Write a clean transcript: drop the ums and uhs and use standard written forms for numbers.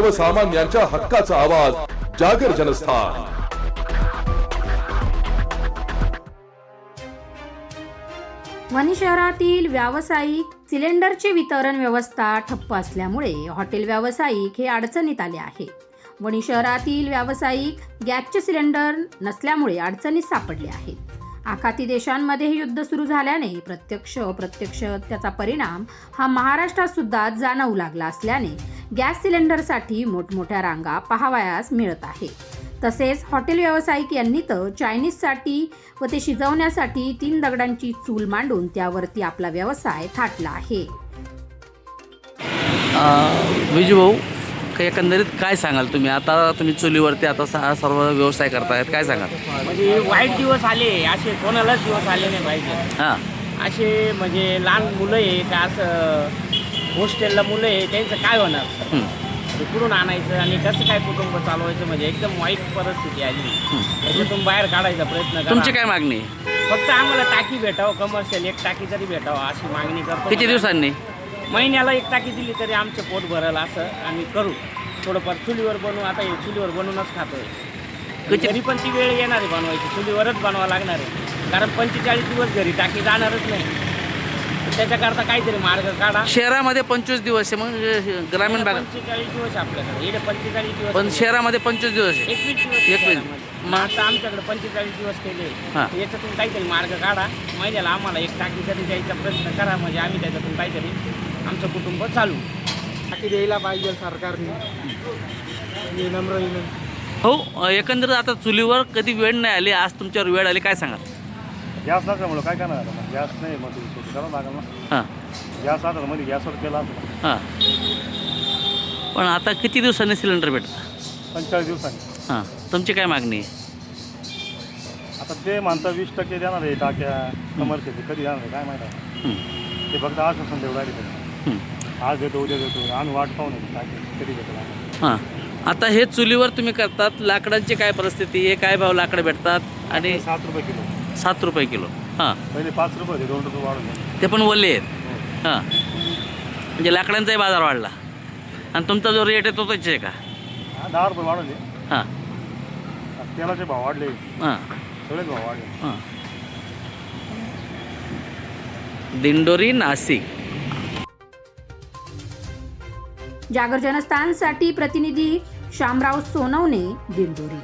सर्वसामान्यांच्या हक्काचा आवाज जागर जनस्थान। वणी शहरातील व्यावसायिक सिलेंडरची वितरण व्यवस्था ठप्प असल्यामुळे हॉटेल व्यावसायिक हे अडचणीत आले आहे। वणी शहरातील व्यावसायिक गॅसचे सिलेंडर नसल्यामुळे अडचणीत सापडले आहेत। आखाती देशांमध्ये युद्ध सुरू झाल्याने प्रत्यक्ष अप्रत्यक्ष त्याचा परिणाम हा महाराष्ट्रात सुद्धा जाणवू लागला असल्याने गॅस सिलेंडरसाठी मोठमोठ्या रांगा पाहावयास मिळत आहे। तसेच हॉटेल व्यावसायिक यांनी तर चायनीजसाठी व ते शिजवण्यासाठी 3 दगडांची चूल मांडून त्यावरती आपला व्यवसाय थाटला आहे। विजू भाऊ, एकंदरीत काय सांगाल तुम्ही? आता तुम्ही चुलीवरती आता सर्व व्यवसाय करतायत, काय सांगाल? म्हणजे वाईट दिवस आले असे कोणालाच दिवस आले नाही पाहिजे। हां, असे म्हणजे लहान मुलं आहे का असं हॉस्टेलला मुलं आहे त्यांचं काय होणार? कुठून आणायचं आणि कसं काय कुटुंब चालवायचं? म्हणजे एकदम वाईट परिस्थिती आली। त्याच्यातून बाहेर काढायचा प्रयत्न करा। तुमची काय मागणी? फक्त आम्हाला टाकी भेटावं, कमर्शियल एक टाकी तरी भेटावं अशी मागणी करतो। किती दिवसांनी? महिन्याला एक टाकी दिली तरी आमचं पोट भरल असं आम्ही करू। थोडंफार चुलीवर बनवू, आता हे चुलीवर बनवूनच खातोय। घरी पण ती वेळ येणार आहे बनवायची, चुलीवरच बनवावं लागणार आहे, कारण 45 दिवस घरी टाकी जाणारच नाही। त्याच्याकरता काहीतरी मार्ग काढा। शहरामध्ये 25 दिवस आहे, मग ग्रामीण भागात 45 दिवस आपल्याकडे, इकडे 45 दिवस पण शहरामध्ये 25 दिवस आहे। 21 दिवस 21. मग आता आमच्याकडे 45 दिवस केले। हां. याच्यातून काहीतरी मार्ग काढा, महिन्याला आम्हाला एक टाकी तरी द्यायचा प्रयत्न करा, म्हणजे आम्ही त्याच्यातून काहीतरी आमचं कुटुंब चालू। टाकी द्यायला पाहिजे सरकारने, नम्र विनंती। हो, एकंदरीत आता चुलीवर कधी वेळ नाही आली, आज तुमच्यावर वेळ आली, काय सांगाल? गॅस नसल्यामुळं काय करणार आता? गॅस नाही मग शेती करावं लागेल ना। हां गॅस आता मध्ये गॅसवर केला असता। हां, पण आता किती दिवसांनी सिलेंडर भेटतं? 45 दिवसांनी। हां, तुमची काय मागणी आहे? आता ते म्हणता 20% देणार आहे टाक्या कमर्शियल, कधी देणार आहे काय माहीत आहे? ते फक्त आश्वासन देऊ राहिले, आज देतो उद्या देतो, आम्ही वाट पाहून टाकी कधी देतो। हां, आता हे चुलीवर तुम्ही करतात, लाकडांची काय परिस्थिती आहे? काय भाव लाकडं भेटतात? आणि 7 रुपये किलो, 7 रुपये किलो। हां, पहिले 5 रुपये होते, 2 रुपये वाढवले। ते पण ओले आहेत। हां, म्हणजे लाकडांचाही बाजार वाढला आणि तुमचा जो रेट आहे तो तोच आहे का? 10 रुपये वाढवले। हां तेलाचे भाव वाढले, हां सगळेच भाव वाढले। हां, दिंडोरी, नाशिक। जागर जनस्थानसाठी प्रतिनिधी शामराव सोनवणे, दिंडोरी।